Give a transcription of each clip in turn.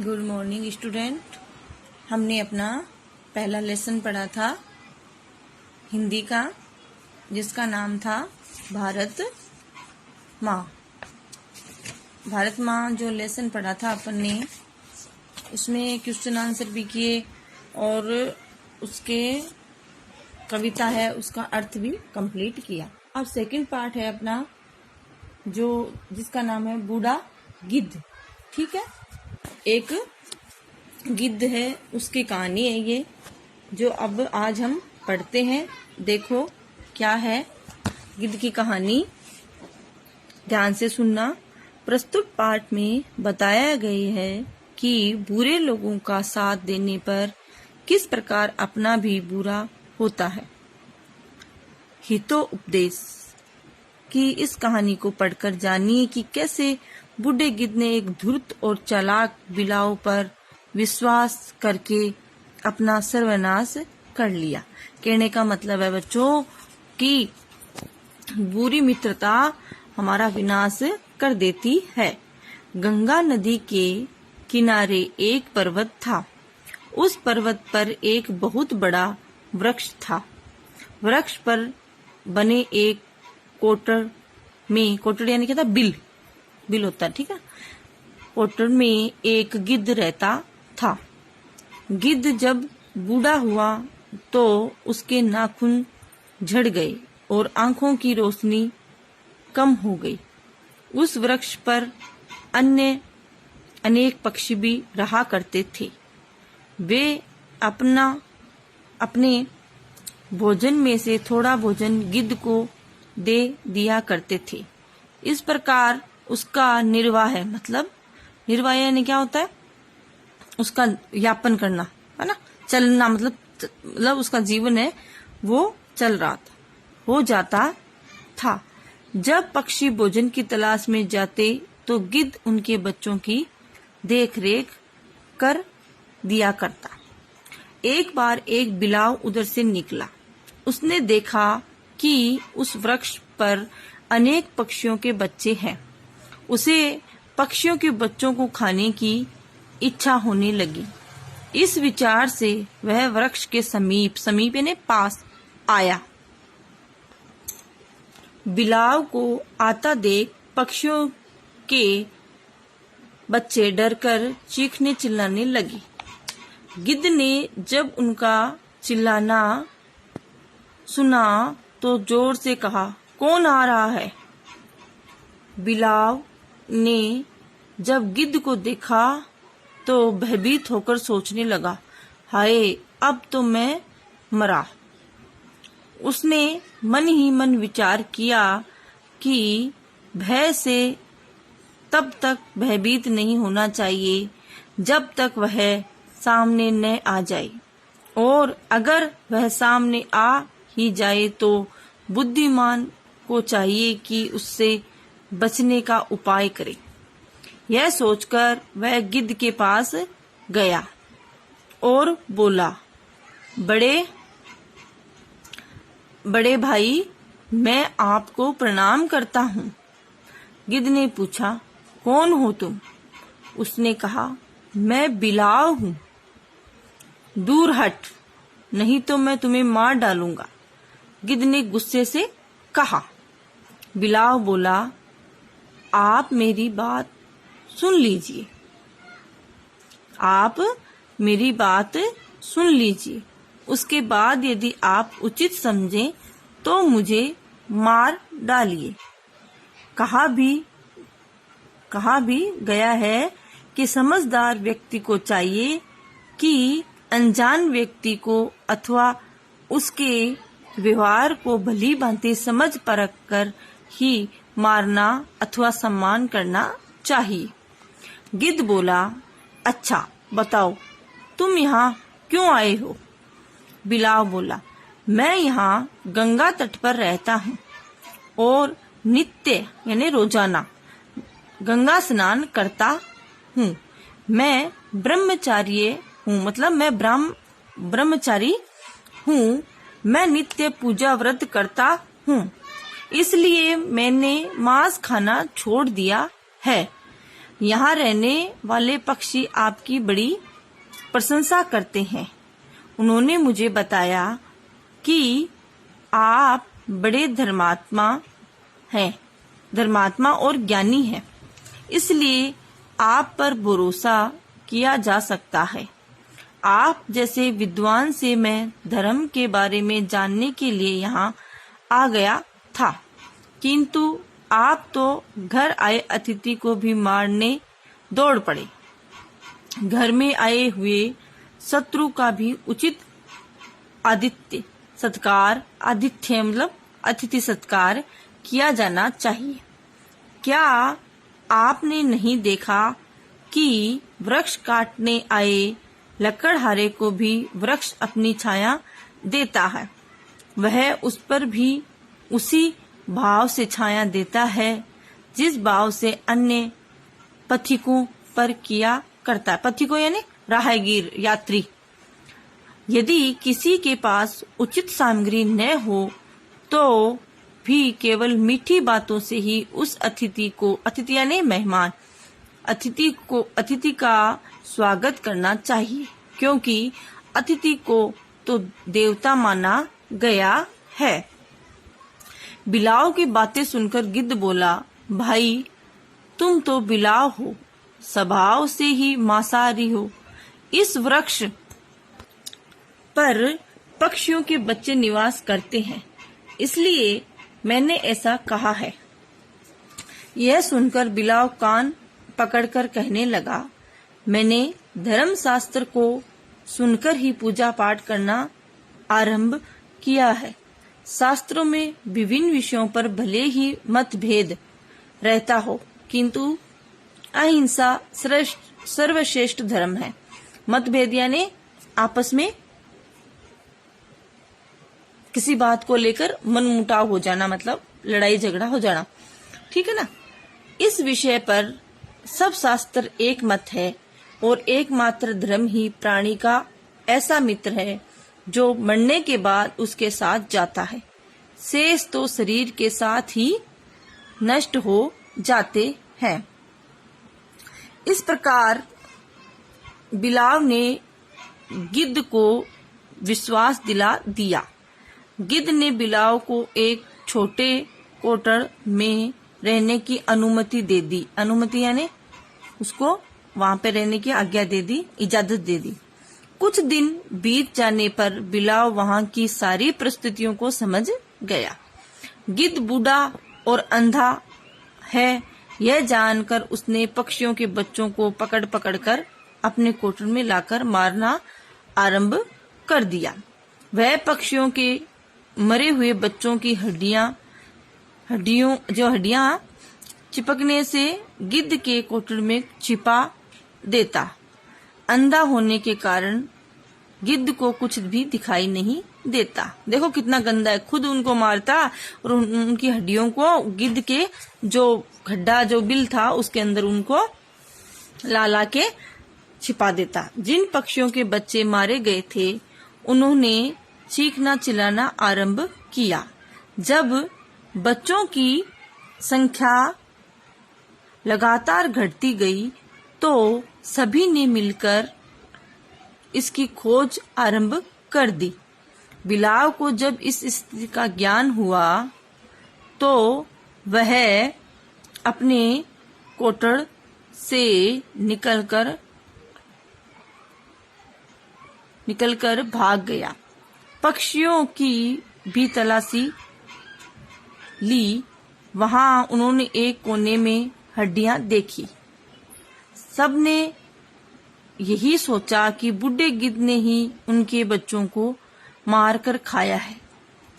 Good morning student. हमने अपना पहला लेसन पढ़ा था हिंदी का, जिसका नाम था भारत माँ। भारत माँ जो लेसन पढ़ा था अपन ने, उसमें क्वेश्चन आंसर भी किए और उसके कविता है उसका अर्थ भी कंप्लीट किया। अब सेकंड पार्ट है अपना जिसका नाम है बूढ़ा गिद्ध। ठीक है, एक गिद्ध है, उसकी कहानी है ये जो अब आज हम पढ़ते हैं। देखो क्या है गिद्ध की कहानी, ध्यान से सुनना। प्रस्तुत पाठ में बताया गया है कि बुरे लोगों का साथ देने पर किस प्रकार अपना भी बुरा होता है। हितोपदेश की इस कहानी को पढ़कर जानिए कि कैसे बूढ़े गिद्ध ने एक धूर्त और चालाक बिलाव पर विश्वास करके अपना सर्वनाश कर लिया। कहने का मतलब है बच्चों कि बुरी मित्रता हमारा विनाश कर देती है। गंगा नदी के किनारे एक पर्वत था। उस पर्वत पर एक बहुत बड़ा वृक्ष था। वृक्ष पर बने एक कोटड़ यानी क्या था, बिल होता है। ठीक है, कोटड़ में एक गिद्ध रहता था। गिद्ध जब बूढ़ा हुआ तो उसके नाखून झड़ गए और आंखों की रोशनी कम हो गई। उस वृक्ष पर अनेक पक्षी भी रहा करते थे। वे अपने भोजन में से थोड़ा भोजन गिद्ध को दे दिया करते थे। इस प्रकार उसका निर्वाह यानी क्या होता है, उसका यापन करना है ना, चलना, मतलब उसका जीवन है वो चल रहा था, हो जाता था। जब पक्षी भोजन की तलाश में जाते तो गिद्ध उनके बच्चों की देख रेख कर दिया करता। एक बार एक बिलाव उधर से निकला। उसने देखा कि उस वृक्ष पर अनेक पक्षियों के बच्चे हैं। उसे पक्षियों के बच्चों को खाने की इच्छा होने लगी। इस विचार से वह वृक्ष के समीप यानी पास आया। बिलाव को आता देख पक्षियों के बच्चे डरकर चीखने चिल्लाने लगे। गिद्ध ने जब उनका चिल्लाना सुना तो जोर से कहा, कौन आ रहा है? बिलाव ने जब गिद्ध को देखा तो भयभीत होकर सोचने लगा, हाय, अब तो मैं मरा। उसने मन ही मन विचार किया कि भय से तब तक भयभीत नहीं होना चाहिए जब तक वह सामने न आ जाए, और अगर वह सामने आ ही जाए तो बुद्धिमान को चाहिए कि उससे बचने का उपाय करे। यह सोचकर वह गिद्ध के पास गया और बोला, बड़े भाई, मैं आपको प्रणाम करता हूँ। गिद्ध ने पूछा, कौन हो तुम? उसने कहा, मैं बिलाव हूँ। दूर हट, नहीं तो मैं तुम्हें मार डालूंगा। गिद्ध ने गुस्से से कहा। बिलाव बोला, आप मेरी बात सुन लीजिए। उसके बाद यदि आप उचित समझें तो मुझे मार डालिए। कहा भी गया है कि समझदार व्यक्ति को चाहिए कि अनजान व्यक्ति को अथवा उसके व्यवहार को भली भांति समझ परख कर ही मारना अथवा सम्मान करना चाहिए। गिद्ध बोला, अच्छा बताओ, तुम यहाँ क्यों आए हो? बिलाव बोला, मैं यहाँ गंगा तट पर रहता हूँ और नित्य यानी रोजाना गंगा स्नान करता हूँ। मैं ब्रह्मचारी हूँ। मैं नित्य पूजा व्रत करता हूँ, इसलिए मैंने मांस खाना छोड़ दिया है। यहाँ रहने वाले पक्षी आपकी बड़ी प्रशंसा करते हैं। उन्होंने मुझे बताया कि आप बड़े धर्मात्मा और ज्ञानी हैं, इसलिए आप पर भरोसा किया जा सकता है। आप जैसे विद्वान से मैं धर्म के बारे में जानने के लिए यहाँ आ गया था, किंतु आप तो घर आए अतिथि को भी मारने दौड़ पड़े। घर में आए हुए शत्रु का भी उचित आतिथ्य मतलब अतिथि सत्कार किया जाना चाहिए। क्या आपने नहीं देखा कि वृक्ष काटने आए लकड़हारे को भी वृक्ष अपनी छाया देता है, वह उस पर भी उसी भाव से छाया देता है जिस भाव से अन्य पथिकों पर किया करता है। पथिकों यानी राहगीर, यात्री। यदि किसी के पास उचित सामग्री न हो तो भी केवल मीठी बातों से ही उस अतिथि यानी मेहमान, अतिथि का स्वागत करना चाहिए, क्योंकि अतिथि को तो देवता माना गया है। बिलाव की बातें सुनकर गिद्ध बोला, भाई तुम तो बिलाव हो, स्वभाव से ही मांसाहारी हो। इस वृक्ष पर पक्षियों के बच्चे निवास करते हैं, इसलिए मैंने ऐसा कहा है। यह सुनकर बिलाव कान पकड़कर कहने लगा, मैंने धर्मशास्त्र को सुनकर ही पूजा पाठ करना आरंभ किया है। शास्त्रों में विभिन्न विषयों पर भले ही मतभेद रहता हो, किंतु अहिंसा सर्वश्रेष्ठ धर्म है। मतभेद यानी आपस में किसी बात को लेकर मनमुटाव हो जाना, मतलब लड़ाई झगड़ा हो जाना, ठीक है ना। इस विषय पर सब शास्त्र एक मत है और एकमात्र धर्म ही प्राणी का ऐसा मित्र है जो मरने के बाद उसके साथ जाता है, शेष तो शरीर के साथ ही नष्ट हो जाते हैं। इस प्रकार बिलाव ने गिद्ध को विश्वास दिला दिया। गिद्ध ने बिलाव को एक छोटे कोटर में रहने की अनुमति दे दी। अनुमति यानी उसको वहां पे रहने की आज्ञा दे दी, इजाजत दे दी। कुछ दिन बीत जाने पर बिलाव वहां की सारी परिस्थितियों को समझ गया। गिद्ध बूढ़ा और अंधा है, यह जानकर उसने पक्षियों के बच्चों को पकड़ पकड़ कर अपने कोटर में लाकर मारना आरंभ कर दिया। वह पक्षियों के मरे हुए बच्चों की हड्डियां चिपकने से गिद्ध के कोटर में छिपा देता। अंधा होने के कारण गिद्ध को कुछ भी दिखाई नहीं देता। देखो कितना गंदा है, खुद उनको मारता और उनकी हड्डियों को गिद्ध के जो खड्डा जो बिल था उसके अंदर उनको ला के छिपा देता। जिन पक्षियों के बच्चे मारे गए थे उन्होंने चीखना चिल्लाना आरंभ किया। जब बच्चों की संख्या लगातार घटती गई तो सभी ने मिलकर इसकी खोज आरंभ कर दी। बिलाव को जब इस स्थिति का ज्ञान हुआ तो वह अपने कोटर से निकलकर भाग गया। पक्षियों की भी तलाशी ली। वहां उन्होंने एक कोने में हड्डियां देखी। सबने यही सोचा कि बूढ़े गिद्ध ने ही उनके बच्चों को मारकर खाया है।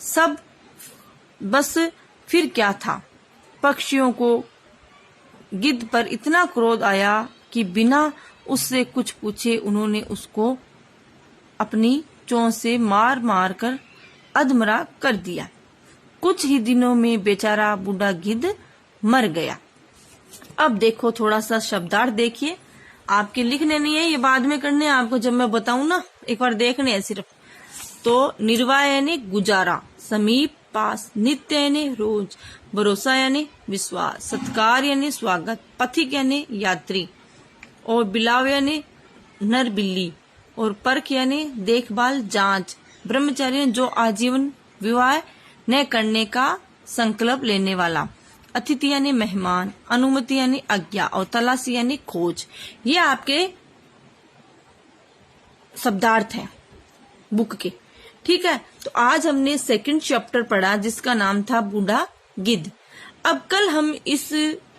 सब बस फिर क्या था, पक्षियों को गिद्ध पर इतना क्रोध आया कि बिना उससे कुछ पूछे उन्होंने उसको अपनी चोंच से मार मार कर अधमरा कर दिया। कुछ ही दिनों में बेचारा बूढ़ा गिद्ध मर गया। अब देखो थोड़ा सा शब्दार्थ देखिए, आपके लिखने नहीं है, ये बाद में करने हैं आपको जब मैं बताऊं ना, एक बार देखने हैं सिर्फ। तो निर्वाह यानी गुजारा, समीप पास, नित्य यानी रोज, भरोसा यानी विश्वास, सत्कार यानी स्वागत, पथिक यानी यात्री, और बिलाव यानी नर बिल्ली, और परख यानी देखभाल जांच, ब्रह्मचारी जो आजीवन विवाह न करने का संकल्प लेने वाला, अतिथि यानी मेहमान, अनुमति यानी आज्ञा, और तलाशी यानी खोज। ये आपके शब्दार्थ हैं बुक के। ठीक है, तो आज हमने सेकंड चैप्टर पढ़ा जिसका नाम था बूढ़ा गिद्ध। अब कल हम इस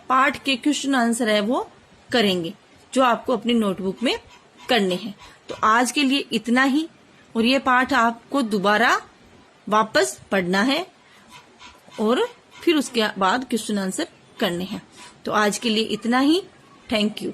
पाठ के क्वेश्चन आंसर है वो करेंगे जो आपको अपनी नोटबुक में करने हैं। तो आज के लिए इतना ही, और ये पाठ आपको दोबारा वापस पढ़ना है और फिर उसके बाद क्वेश्चन आंसर करने हैं। तो आज के लिए इतना ही। Thank you.